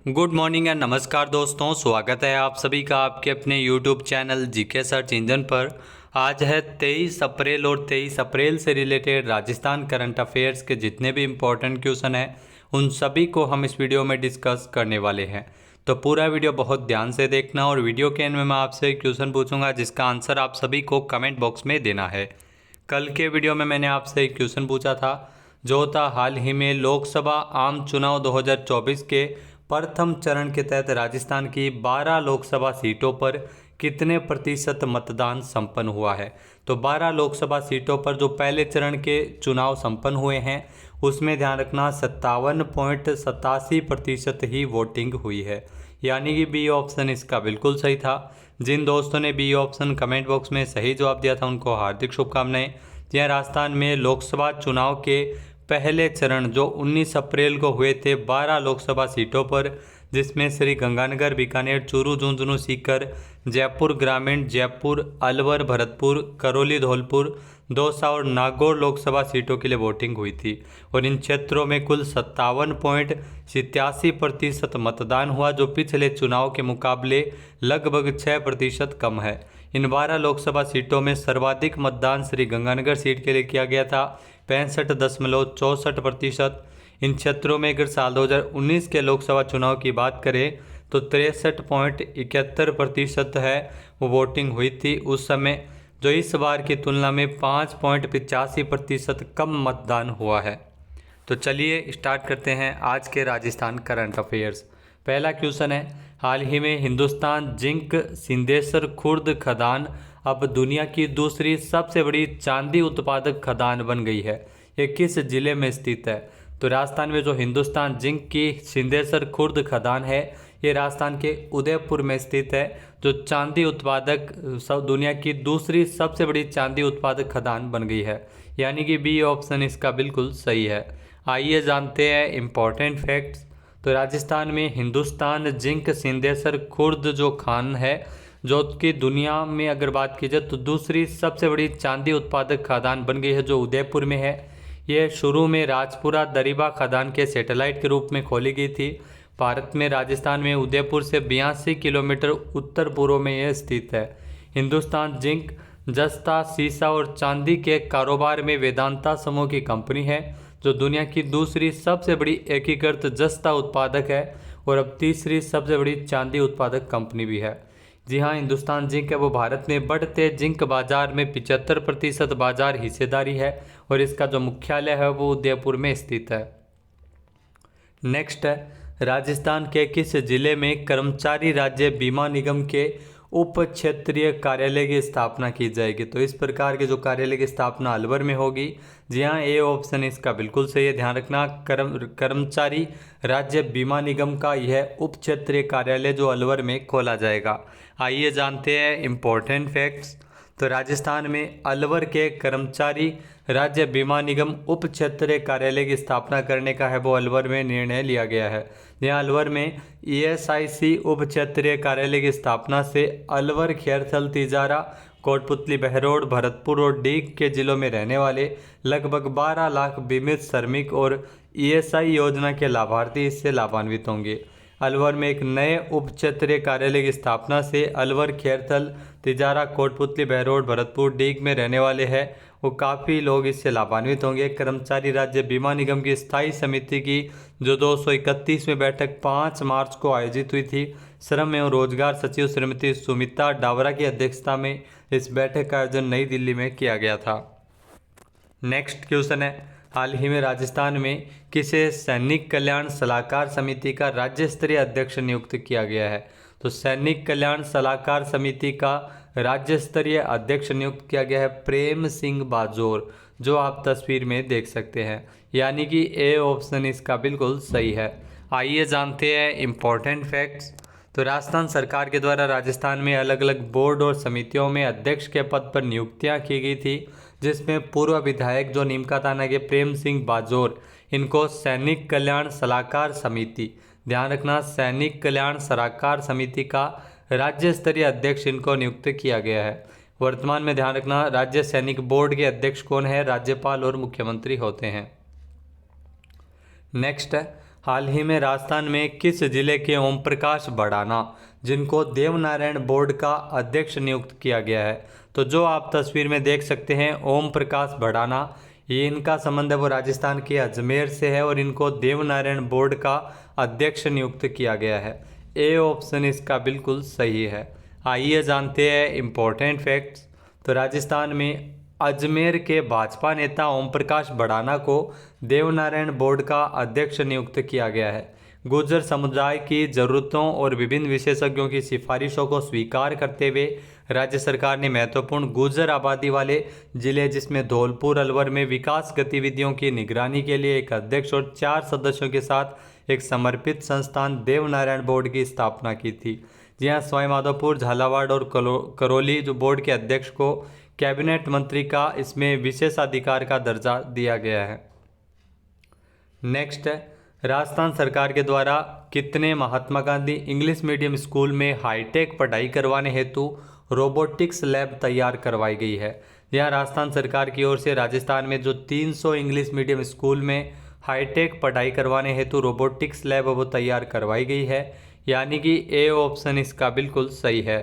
Good morning and नमस्कार दोस्तों, स्वागत है आप सभी का आपके अपने YouTube channel GK search engine पर। आज है 23 अप्रैल और 23 अप्रैल से रिलेटेड राजस्थान करंट अफेयर्स के जितने भी इम्पोर्टेंट क्वेश्चन हैं उन सभी को हम इस वीडियो में डिस्कस करने वाले हैं। तो पूरा वीडियो बहुत ध्यान से देखना और वीडियो के एंड में मैं आपसे क्वेश्चन पूछूंगा जिसका आंसर आप सभी को कमेंट बॉक्स में देना है। कल के वीडियो में मैंने आपसे एक क्वेश्चन पूछा था जो था हाल ही में लोकसभा आम चुनाव 2024 के प्रथम चरण के तहत राजस्थान की 12 लोकसभा सीटों पर कितने प्रतिशत मतदान संपन्न हुआ है। तो 12 लोकसभा सीटों पर जो पहले चरण के चुनाव संपन्न हुए हैं उसमें ध्यान रखना 57.87% ही वोटिंग हुई है, यानी कि बी ऑप्शन इसका बिल्कुल सही था। जिन दोस्तों ने बी ऑप्शन कमेंट बॉक्स में सही जवाब दिया था उनको हार्दिक शुभकामनाएं। यह राजस्थान में लोकसभा चुनाव के पहले चरण जो 19 अप्रैल को हुए थे 12 लोकसभा सीटों पर, जिसमें श्री गंगानगर, बीकानेर, चूरू, झुंझुनू, सीकर, जयपुर ग्रामीण, जयपुर, अलवर, भरतपुर, करौली, धौलपुर, दौसा और नागौर लोकसभा सीटों के लिए वोटिंग हुई थी और इन क्षेत्रों में कुल 57.87% मतदान हुआ, जो पिछले चुनाव के मुकाबले लगभग 6% कम है। इन 12 लोकसभा सीटों में सर्वाधिक मतदान श्री गंगानगर सीट के लिए किया गया था 65.64%। इन क्षेत्रों में अगर साल 2019 के लोकसभा चुनाव की बात करें तो 63.71% है वो वोटिंग हुई थी उस समय, जो इस बार की तुलना में 5.85% कम मतदान हुआ है। तो चलिए स्टार्ट करते हैं आज के राजस्थान करंट अफेयर्स। पहला क्वेश्चन है, हाल ही में हिंदुस्तान जिंक सिंदेश्वर खुर्द खदान अब दुनिया की दूसरी सबसे बड़ी चांदी उत्पादक खदान बन गई है। ये किस जिले में स्थित है? तो राजस्थान में जो हिंदुस्तान जिंक की सिंदेश्वर खुर्द खदान है ये राजस्थान के उदयपुर में स्थित है, जो चांदी उत्पादक दुनिया की दूसरी सबसे बड़ी चांदी उत्पादक खदान बन गई है, यानी कि बी ऑप्शन इसका बिल्कुल सही है। आइए जानते हैं इम्पोर्टेंट फैक्ट्स। तो राजस्थान में हिंदुस्तान जिंक सिंदेश्वर खुर्द जो खान है जो कि दुनिया में अगर बात की जाए तो दूसरी सबसे बड़ी चांदी उत्पादक खदान बन गई है, जो उदयपुर में है। यह शुरू में राजपुरा दरिबा खदान के सैटेलाइट के रूप में खोली गई थी। भारत में राजस्थान में उदयपुर से 82 किलोमीटर उत्तर पूर्व में यह स्थित है। हिंदुस्तान जिंक जस्ता, सीसा और चांदी के कारोबार में वेदांता समूह की कंपनी है, जो दुनिया की दूसरी सबसे बड़ी एकीकृत जस्ता उत्पादक है और अब तीसरी सबसे बड़ी चांदी उत्पादक कंपनी भी है। जी हाँ, हिंदुस्तान जिंक है वो भारत में बढ़ते जिंक बाजार में 75% बाजार हिस्सेदारी है और इसका जो मुख्यालय है वो उदयपुर में स्थित है। नेक्स्ट है, राजस्थान के किस जिले में कर्मचारी राज्य बीमा निगम के उप क्षेत्रीय कार्यालय की स्थापना की जाएगी? तो इस प्रकार के जो कार्यालय की स्थापना अलवर में होगी। जी हाँ, ए ऑप्शन इसका बिल्कुल सही है। ध्यान रखना, कर्मचारी राज्य बीमा निगम का यह उप क्षेत्रीय कार्यालय जो अलवर में खोला जाएगा। आइए जानते हैं इम्पोर्टेंट फैक्ट्स। तो राजस्थान में अलवर के कर्मचारी राज्य बीमा निगम उप क्षेत्रीय कार्यालय की स्थापना करने का है वो अलवर में निर्णय लिया गया है। यहाँ अलवर में ESIC उप क्षेत्रीय कार्यालय की स्थापना से अलवर, खैरथल, तिजारा, कोटपुतली, बहरोड, भरतपुर और डीग के जिलों में रहने वाले लगभग 12 लाख बीमित श्रमिक और ESI योजना के लाभार्थी इससे लाभान्वित होंगे। अलवर में एक नए उप क्षेत्रीय कार्यालय की स्थापना से अलवर, खैरथल, तिजारा, कोटपुतली, बहरोड, भरतपुर, डीग में रहने वाले हैं वो काफ़ी लोग इससे लाभान्वित होंगे। कर्मचारी राज्य बीमा निगम की स्थायी समिति की जो 231वें बैठक 5 मार्च को आयोजित हुई थी, श्रम एवं रोजगार सचिव श्रीमती सुमिता डावरा की अध्यक्षता में इस बैठक का आयोजन नई दिल्ली में किया गया था। नेक्स्ट क्वेश्चन है, हाल ही में राजस्थान में किसे सैनिक कल्याण सलाहकार समिति का राज्य स्तरीय अध्यक्ष नियुक्त किया गया है? तो सैनिक कल्याण सलाहकार समिति का राज्य स्तरीय अध्यक्ष नियुक्त किया गया है प्रेम सिंह बाजोर, जो आप तस्वीर में देख सकते हैं, यानी कि ए ऑप्शन इसका बिल्कुल सही है। आइए जानते हैं इम्पोर्टेंट फैक्ट्स। तो राजस्थान सरकार के द्वारा राजस्थान में अलग अलग बोर्ड और समितियों में अध्यक्ष के पद पर नियुक्तियां की गई थी, जिसमें पूर्व विधायक जो नीमकाथाना के प्रेम सिंह बाजोर, इनको सैनिक कल्याण सलाहकार समिति, ध्यान रखना, सैनिक कल्याण सलाहकार समिति का राज्य स्तरीय अध्यक्ष इनको नियुक्त किया गया है। वर्तमान में ध्यान रखना, राज्य सैनिक बोर्ड के अध्यक्ष कौन है? राज्यपाल और मुख्यमंत्री होते हैं। नेक्स्ट है, हाल ही में राजस्थान में किस जिले के ओम प्रकाश भड़ाना, जिनको देवनारायण बोर्ड का अध्यक्ष नियुक्त किया गया है, तो जो आप तस्वीर में देख सकते हैं ओम प्रकाश भड़ाना, ये इनका संबंध है वो राजस्थान के अजमेर से है और इनको देवनारायण बोर्ड का अध्यक्ष नियुक्त किया गया है। ए ऑप्शन इसका बिल्कुल सही है। आइए जानते हैं इम्पोर्टेंट फैक्ट्स। तो राजस्थान में अजमेर के भाजपा नेता ओम प्रकाश भड़ाना को देवनारायण बोर्ड का अध्यक्ष नियुक्त किया गया है। गुर्जर समुदाय की ज़रूरतों और विभिन्न विशेषज्ञों की सिफारिशों को स्वीकार करते हुए राज्य सरकार ने महत्वपूर्ण गुर्जर आबादी वाले जिले जिसमें धौलपुर अलवर में विकास गतिविधियों की निगरानी के लिए एक अध्यक्ष और 4 सदस्यों के साथ एक समर्पित संस्थान देवनारायण बोर्ड की स्थापना की थी। जी हाँ, सवाईमाधोपुर, झालावाड़ और करौली जो बोर्ड के अध्यक्ष को कैबिनेट मंत्री का इसमें विशेषाधिकार का दर्जा दिया गया है। नेक्स्ट है, राजस्थान सरकार के द्वारा कितने Mahatma Gandhi English medium school में हाईटेक पढ़ाई करवाने हेतु रोबोटिक्स लैब तैयार करवाई गई है। यहाँ राजस्थान सरकार की ओर से राजस्थान में जो 300 इंग्लिश मीडियम स्कूल में हाईटेक पढ़ाई करवाने हेतु रोबोटिक्स लैब वो तैयार करवाई गई है, यानी कि ए ऑप्शन इसका बिल्कुल सही है।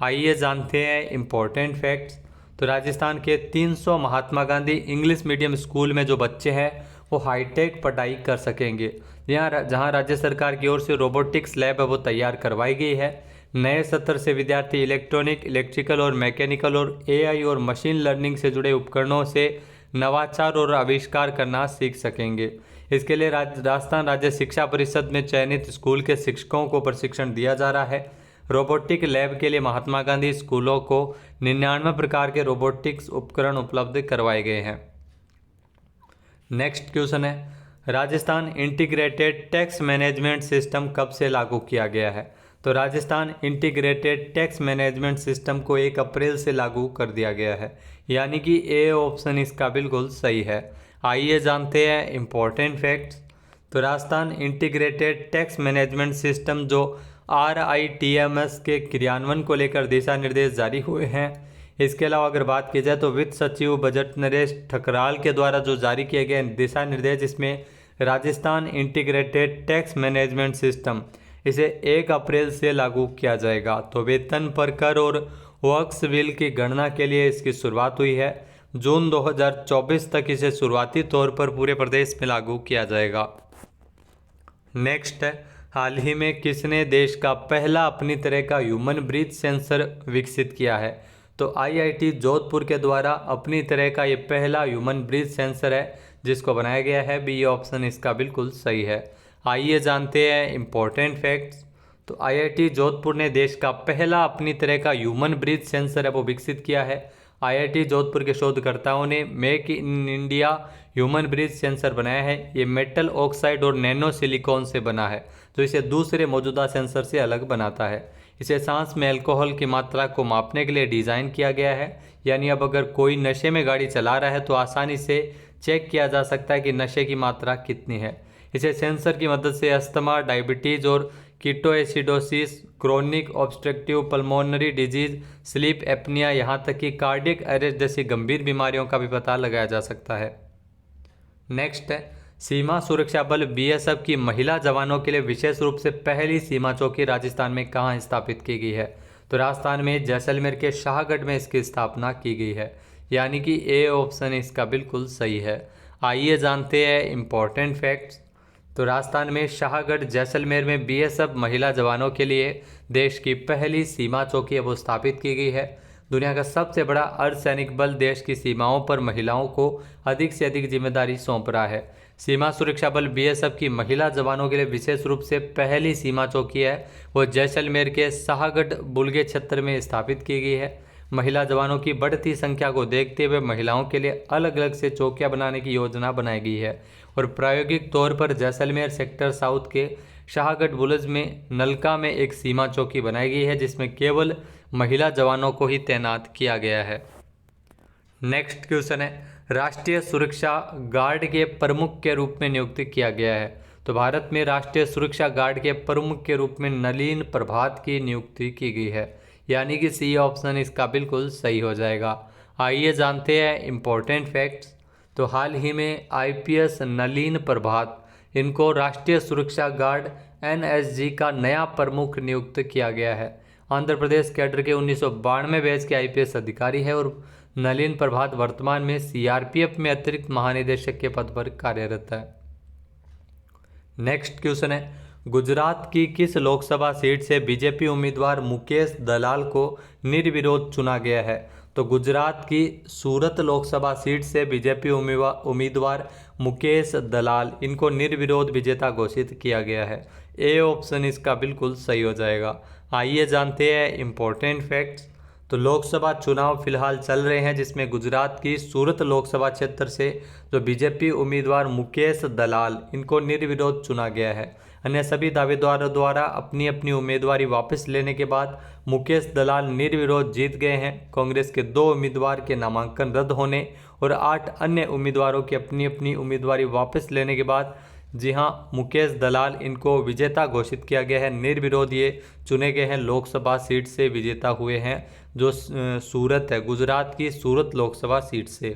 आइए जानते हैं इम्पोर्टेंट फैक्ट्स। तो राजस्थान के 300 Mahatma Gandhi English medium school में जो बच्चे हैं वो हाईटेक पढ़ाई कर सकेंगे। यहाँ जहाँ राज्य सरकार की ओर से रोबोटिक्स लैब है वो तैयार करवाई गई है। नए सत्र से विद्यार्थी इलेक्ट्रॉनिक, इलेक्ट्रिकल और मैकेनिकल और एआई और मशीन लर्निंग से जुड़े उपकरणों से नवाचार और आविष्कार करना सीख सकेंगे। इसके लिए राजस्थान राज्य शिक्षा परिषद में चयनित स्कूल के शिक्षकों को प्रशिक्षण दिया जा रहा है। रोबोटिक लैब के लिए महात्मा गांधी स्कूलों को 99 प्रकार के रोबोटिक्स उपकरण उपलब्ध करवाए गए हैं। नेक्स्ट क्वेश्चन है, Rajasthan integrated tax management system कब से लागू किया गया है? तो Rajasthan integrated tax management system को 1 अप्रैल से लागू कर दिया गया है, यानी कि ए ऑप्शन इसका बिल्कुल सही है। आइए जानते हैं इम्पोर्टेंट फैक्ट्स। तो Rajasthan integrated tax management system जो RITMS के क्रियान्वयन को लेकर दिशा निर्देश जारी हुए हैं। इसके अलावा अगर बात की जाए तो वित्त सचिव बजट नरेश ठकराल के द्वारा जो जारी किए गए दिशा निर्देश, इसमें Rajasthan integrated tax management system इसे 1 अप्रैल से लागू किया जाएगा। तो वेतन पर कर और वर्क्स बिल की गणना के लिए इसकी शुरुआत हुई है। जून 2024 तक इसे शुरुआती तौर पर पूरे प्रदेश में लागू किया जाएगा। नेक्स्ट है, हाल ही में किसने देश का पहला अपनी तरह का ह्यूमन ब्रीथ सेंसर विकसित किया है? तो IIT जोधपुर के द्वारा अपनी तरह का ये पहला ह्यूमन ब्रीथ सेंसर है जिसको बनाया गया है। बी ऑप्शन इसका बिल्कुल सही है। आइए जानते हैं इम्पोर्टेंट फैक्ट्स। तो IIT जोधपुर ने देश का पहला अपनी तरह का ह्यूमन ब्रीथ सेंसर है वो विकसित किया है। IIT जोधपुर के शोधकर्ताओं ने make in India human breath sensor बनाया है। ये मेटल ऑक्साइड और नैनो सिलिकॉन से बना है जो इसे दूसरे मौजूदा सेंसर से अलग बनाता है। इसे सांस में अल्कोहल की मात्रा को मापने के लिए डिज़ाइन किया गया है, यानी अब अगर कोई नशे में गाड़ी चला रहा है तो आसानी से चेक किया जा सकता है कि नशे की मात्रा कितनी है। इसे सेंसर की मदद से अस्थमा, डायबिटीज़ और ketoacidosis, chronic obstructive pulmonary disease, sleep apnoea, यहाँ तक कि कार्डियक अरेस्ट जैसी गंभीर बीमारियों का भी पता लगाया जा सकता है। नेक्स्ट है, सीमा सुरक्षा बल BSF की महिला जवानों के लिए विशेष रूप से पहली सीमा चौकी राजस्थान में कहाँ स्थापित की गई है? तो राजस्थान में जैसलमेर के शाहगढ़ में इसकी स्थापना की गई है, यानी कि ए ऑप्शन इसका बिल्कुल सही है। आइए जानते हैं इम्पोर्टेंट फैक्ट्स। तो राजस्थान में शाहगढ़ जैसलमेर में BSF महिला जवानों के लिए देश की पहली सीमा चौकी वो स्थापित की गई है। दुनिया का सबसे बड़ा अर्धसैनिक बल देश की सीमाओं पर महिलाओं को अधिक से अधिक जिम्मेदारी सौंप रहा है। सीमा सुरक्षा बल BSF की महिला जवानों के लिए विशेष रूप से पहली सीमा चौकी है वो जैसलमेर के शाहगढ़ बुलगे क्षेत्र में स्थापित की गई है। महिला जवानों की बढ़ती संख्या को देखते हुए महिलाओं के लिए अलग अलग से चौकियां बनाने की योजना बनाई गई है और प्रायोगिक तौर पर जैसलमेर सेक्टर साउथ के शाहगढ़ बुलज में नलका में एक सीमा चौकी बनाई गई है जिसमें केवल महिला जवानों को ही तैनात किया गया है। नेक्स्ट क्वेश्चन है, राष्ट्रीय सुरक्षा गार्ड के प्रमुख के रूप में नियुक्त किया गया है। तो भारत में राष्ट्रीय सुरक्षा गार्ड के प्रमुख के रूप में नलिन प्रभात की नियुक्ति की गई है, यानी कि सी ऑप्शन इसका बिल्कुल सही हो जाएगा। आइए जानते हैं इम्पोर्टेंट फैक्ट्स। तो हाल ही में IPS नलिन प्रभात इनको राष्ट्रीय सुरक्षा गार्ड NSG का नया प्रमुख नियुक्त किया गया है। आंध्र प्रदेश कैडर के 1992 बैच के IPS अधिकारी है और नलिन प्रभात वर्तमान में CRPF में अतिरिक्त महानिदेशक के पद पर कार्यरत है। नेक्स्ट क्वेश्चन है, गुजरात की किस लोकसभा सीट से बीजेपी उम्मीदवार मुकेश दलाल को निर्विरोध चुना गया है? तो गुजरात की सूरत लोकसभा सीट से बीजेपी उम्मीदवार मुकेश दलाल, इनको निर्विरोध विजेता घोषित किया गया है। ए ऑप्शन इसका बिल्कुल सही हो जाएगा। आइए जानते हैं इम्पोर्टेंट फैक्ट्स। तो लोकसभा चुनाव फिलहाल चल रहे हैं, जिसमें गुजरात की सूरत लोकसभा क्षेत्र से जो बीजेपी उम्मीदवार मुकेश दलाल, इनको निर्विरोध चुना गया है। अन्य सभी दावेदारों द्वारा अपनी अपनी उम्मीदवारी वापस लेने के बाद मुकेश दलाल निर्विरोध जीत गए हैं। कांग्रेस के 2 उम्मीदवार के नामांकन रद्द होने और 8 अन्य उम्मीदवारों की अपनी अपनी उम्मीदवारी वापस लेने के बाद, जी हां, मुकेश दलाल इनको विजेता घोषित किया गया है। निर्विरोध ये चुने गए हैं, लोकसभा सीट से विजेता हुए हैं, जो सूरत है, गुजरात की सूरत लोकसभा सीट से।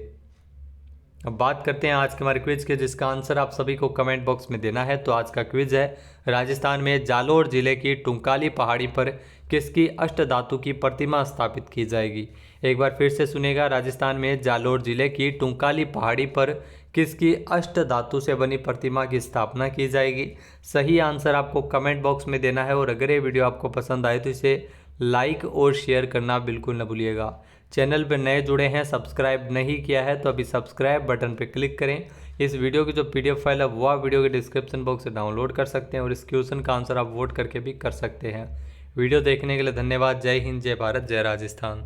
अब बात करते हैं आज के हमारे क्विज के, जिसका आंसर आप सभी को कमेंट बॉक्स में देना है। तो आज का क्विज है, राजस्थान में जालोर जिले की टुंकाली पहाड़ी पर किसकी अष्टधातु की प्रतिमा स्थापित की जाएगी? एक बार फिर से सुनेगा, राजस्थान में जालोर जिले की टुंकाली पहाड़ी पर किसकी अष्टधातु से बनी प्रतिमा की स्थापना की जाएगी? सही आंसर आपको कमेंट बॉक्स में देना है। और अगर ये वीडियो आपको पसंद आए तो इसे लाइक और शेयर करना बिल्कुल न भूलिएगा। चैनल पर नए जुड़े हैं, सब्सक्राइब नहीं किया है तो अभी सब्सक्राइब बटन पर क्लिक करें। इस वीडियो की जो PDF फाइल है वो आप वीडियो के डिस्क्रिप्शन बॉक्स से डाउनलोड कर सकते हैं और इस क्वेश्चन का आंसर आप वोट करके भी कर सकते हैं। वीडियो देखने के लिए धन्यवाद। जय हिंद, जय भारत, जय राजस्थान।